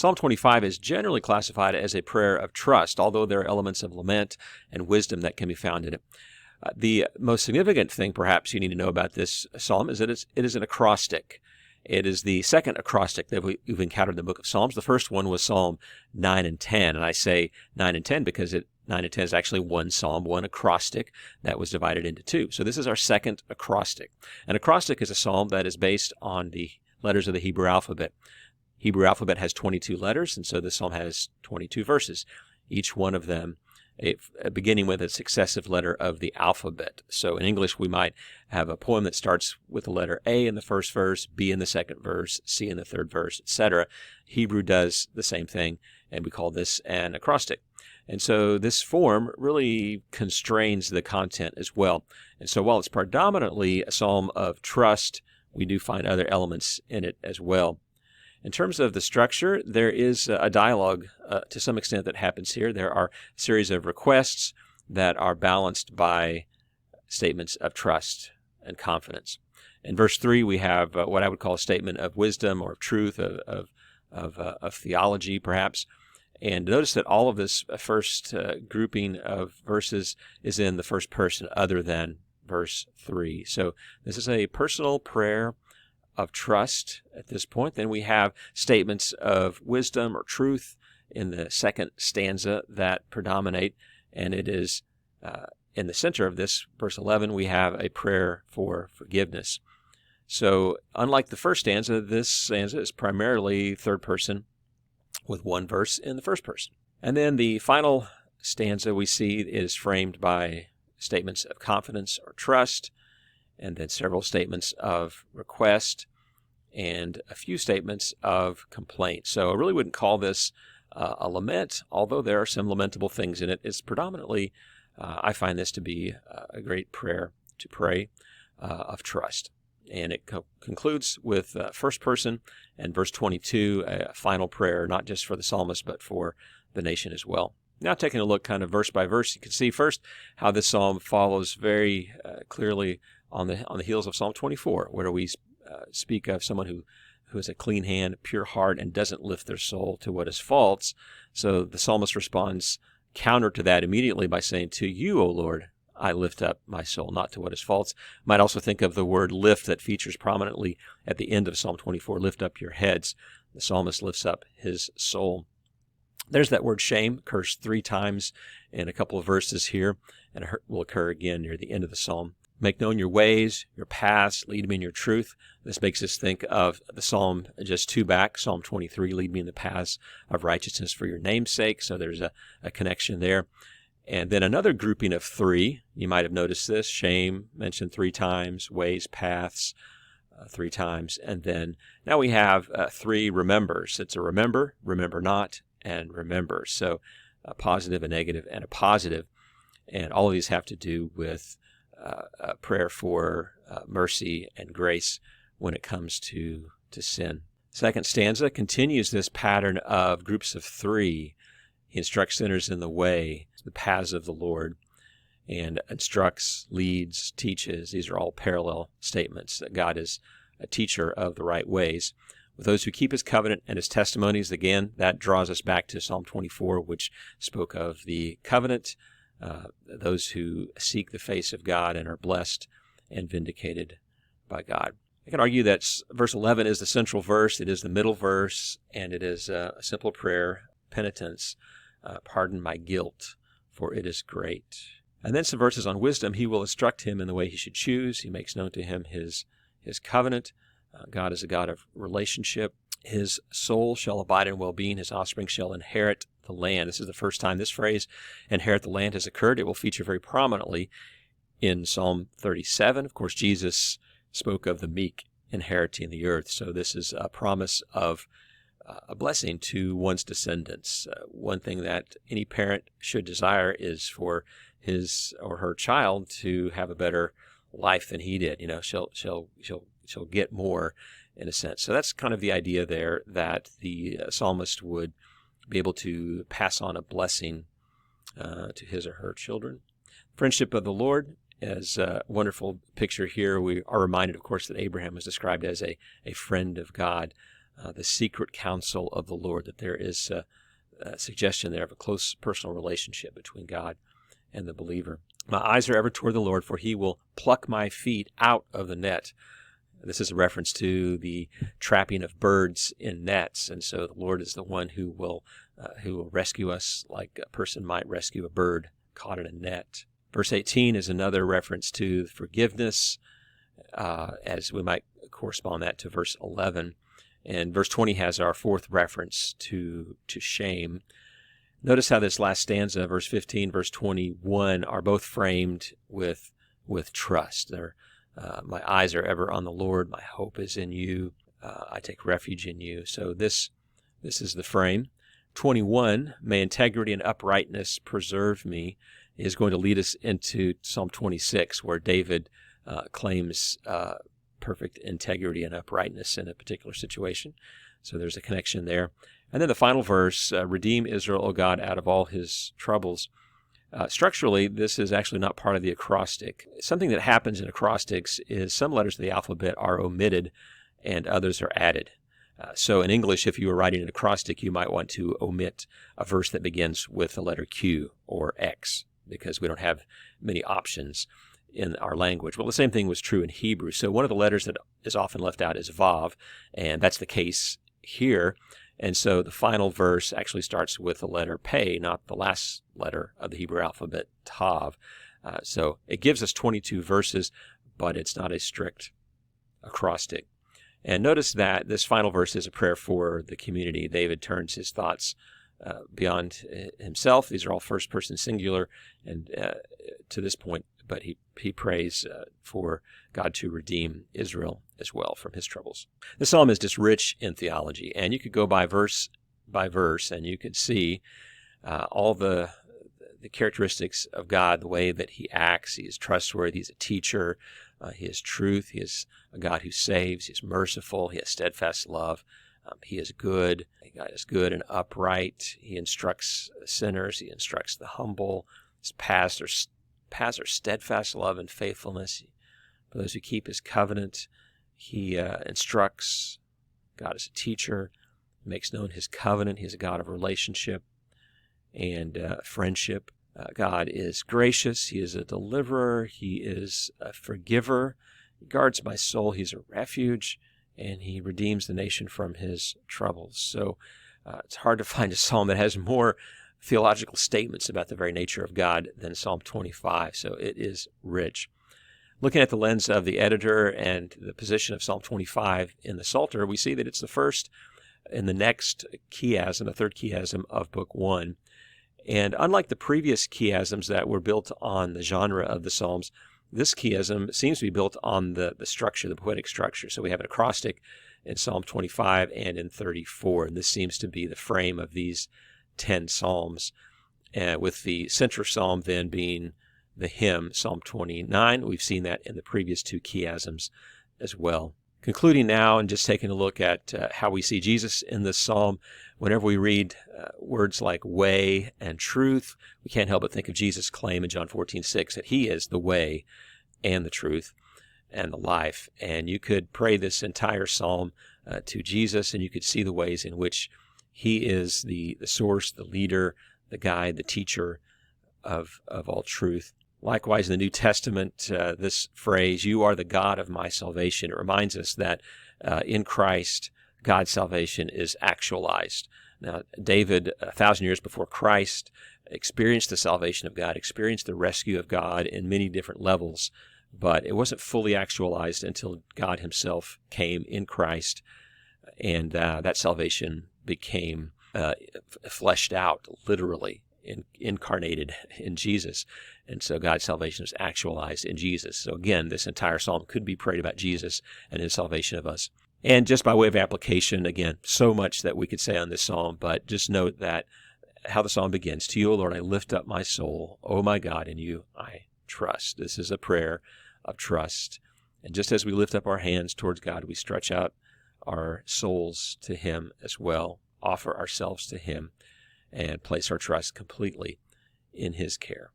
Psalm 25 is generally classified as a prayer of trust, although there are elements of lament and wisdom that can be found in it. The most significant thing, perhaps, you need to know about this psalm is that it is an acrostic. It is the second acrostic that we've encountered in the book of Psalms. The first one was Psalm 9 and 10, and I say 9 and 10 because 9 and 10 is actually one psalm, one acrostic that was divided into two. So this is our second acrostic. An acrostic is a psalm that is based on the letters of the Hebrew alphabet. Hebrew alphabet has 22 letters, and so this psalm has 22 verses, each one of them beginning with a successive letter of the alphabet. So in English, we might have a poem that starts with the letter A in the first verse, B in the second verse, C in the third verse, etc. Hebrew does the same thing, and we call this an acrostic. And so this form really constrains the content as well. And so while it's predominantly a psalm of trust, we do find other elements in it as well. In terms of the structure, there is a dialogue to some extent that happens here. There are a series of requests that are balanced by statements of trust and confidence. In verse 3, we have what I would call a statement of wisdom or of truth, of theology, perhaps. And notice that all of this first grouping of verses is in the first person other than verse 3. So this is a personal prayer of trust at this point. Then we have statements of wisdom or truth in the second stanza that predominate, and it is in the center of this, verse 11, we have a prayer for forgiveness. So unlike the first stanza, this stanza is primarily third person with one verse in the first person. And then the final stanza we see is framed by statements of confidence or trust, and then several statements of request, and a few statements of complaint. So I really wouldn't call this a lament, although there are some lamentable things in it. It's predominantly, I find this to be a great prayer to pray of trust. And it concludes with first person and verse 22, a final prayer, not just for the psalmist, but for the nation as well. Now taking a look kind of verse by verse, you can see first how this psalm follows very clearly on the heels of Psalm 24, where we speak of someone who has a clean hand, pure heart, and doesn't lift their soul to what is false. So the psalmist responds counter to that immediately by saying, "To you, O Lord, I lift up my soul, not to what is false." Might also think of the word lift that features prominently at the end of Psalm 24, lift up your heads. The psalmist lifts up his soul. There's that word shame, occurs 3 times in a couple of verses here, and it will occur again near the end of the psalm. Make known your ways, your paths, lead me in your truth. This makes us think of the psalm just 2 back, Psalm 23, lead me in the paths of righteousness for your name's sake. So there's a connection there. And then another grouping of 3, you might have noticed this, shame mentioned 3 times, ways, paths 3 times. And then now we have 3 remembers. It's a remember, remember not, and remember. So a positive, a negative, and a positive. And all of these have to do with prayer for mercy and grace when it comes to sin. Second stanza continues this pattern of groups of 3. He instructs sinners in the way, the paths of the Lord, and instructs, leads, teaches. These are all parallel statements that God is a teacher of the right ways. With those who keep his covenant and his testimonies, again, that draws us back to Psalm 24, which spoke of the covenant, those who seek the face of God and are blessed and vindicated by God. I can argue that verse 11 is the central verse, it is the middle verse, and it is a simple prayer, penitence, pardon my guilt, for it is great. And then some verses on wisdom. He will instruct him in the way he should choose. He makes known to him his covenant. God is a God of relationship. His soul shall abide in well-being. His offspring shall inherit the land. This is the first time this phrase, inherit the land, has occurred. It will feature very prominently in Psalm 37. Of course, Jesus spoke of the meek inheriting the earth. So this is a promise of a blessing to one's descendants. One thing that any parent should desire is for his or her child to have a better life than he did. You know, she'll get more, in a sense. So that's kind of the idea there, that the psalmist would be able to pass on a blessing to his or her children. Friendship of the Lord is a wonderful picture here. We are reminded, of course, that Abraham was described as a friend of God. the secret counsel of the Lord, that there is a suggestion there of a close personal relationship between God and the believer. My eyes are ever toward the Lord, for he will pluck my feet out of the net. This is a reference to the trapping of birds in nets, and so the Lord is the one who will rescue us like a person might rescue a bird caught in a net. Verse 18 is another reference to forgiveness, as we might correspond that to verse 11. And verse 20 has our fourth reference to shame. Notice how this last stanza, verse 15, verse 21, are both framed with trust. My eyes are ever on the Lord. My hope is in you. I take refuge in you. So this is the frame. 21, may integrity and uprightness preserve me, is going to lead us into Psalm 26, where David claims perfect integrity and uprightness in a particular situation. So there's a connection there. And then the final verse, redeem Israel, O God, out of all his troubles. Structurally, this is actually not part of the acrostic. Something that happens in acrostics is some letters of the alphabet are omitted and others are added. So in English, if you were writing an acrostic, you might want to omit a verse that begins with the letter Q or X, because we don't have many options in our language. Well, the same thing was true in Hebrew. So one of the letters that is often left out is Vav, and that's the case here. And so the final verse actually starts with the letter Pei, not the last letter of the Hebrew alphabet, Tav. So it gives us 22 verses, but it's not a strict acrostic. And notice that this final verse is a prayer for the community. David turns his thoughts beyond himself. These are all first-person singular, and to this point, but he prays for God to redeem Israel as well from his troubles. The psalm is just rich in theology, and you could go by verse, and you could see all the characteristics of God, the way that he acts. He is trustworthy. He's a teacher. He is truth. He is a God who saves. He is merciful. He has steadfast love. He is good. God is good and upright. He instructs sinners. He instructs the humble. His paths are steadfast love and faithfulness. For those who keep his covenant, he instructs. God is a teacher, makes known his covenant. He is a God of relationship and friendship. God is gracious. He is a deliverer. He is a forgiver. He guards my soul. He's a refuge, and he redeems the nation from his troubles. So it's hard to find a psalm that has more theological statements about the very nature of God than Psalm 25. So it is rich. Looking at the lens of the editor and the position of Psalm 25 in the Psalter, we see that it's the first in the next chiasm, the third chiasm of Book 1. And unlike the previous chiasms that were built on the genre of the Psalms, this chiasm seems to be built on the structure, the poetic structure. So we have an acrostic in Psalm 25 and in 34, and this seems to be the frame of these 10 psalms, with the center psalm then being the hymn, Psalm 29. We've seen that in the previous two chiasms as well. Concluding now and just taking a look at how we see Jesus in this psalm, whenever we read words like way and truth, we can't help but think of Jesus' claim in John 14:6 that he is the way and the truth and the life. And you could pray this entire psalm to Jesus, and you could see the ways in which he is the source, the leader, the guide, the teacher of all truth. Likewise, in the New Testament, this phrase, you are the God of my salvation, it reminds us that in Christ, God's salvation is actualized. Now, David, 1,000 years before Christ, experienced the salvation of God, experienced the rescue of God in many different levels, but it wasn't fully actualized until God himself came in Christ, and that salvation became fleshed out, literally, incarnated in Jesus. And so God's salvation is actualized in Jesus. So again, this entire psalm could be prayed about Jesus and his salvation of us. And just by way of application, again, so much that we could say on this psalm, but just note that how the psalm begins, to you, O Lord, I lift up my soul. O my God, in you I trust. This is a prayer of trust. And just as we lift up our hands towards God, we stretch out our souls to him as well, offer ourselves to him, and place our trust completely in his care.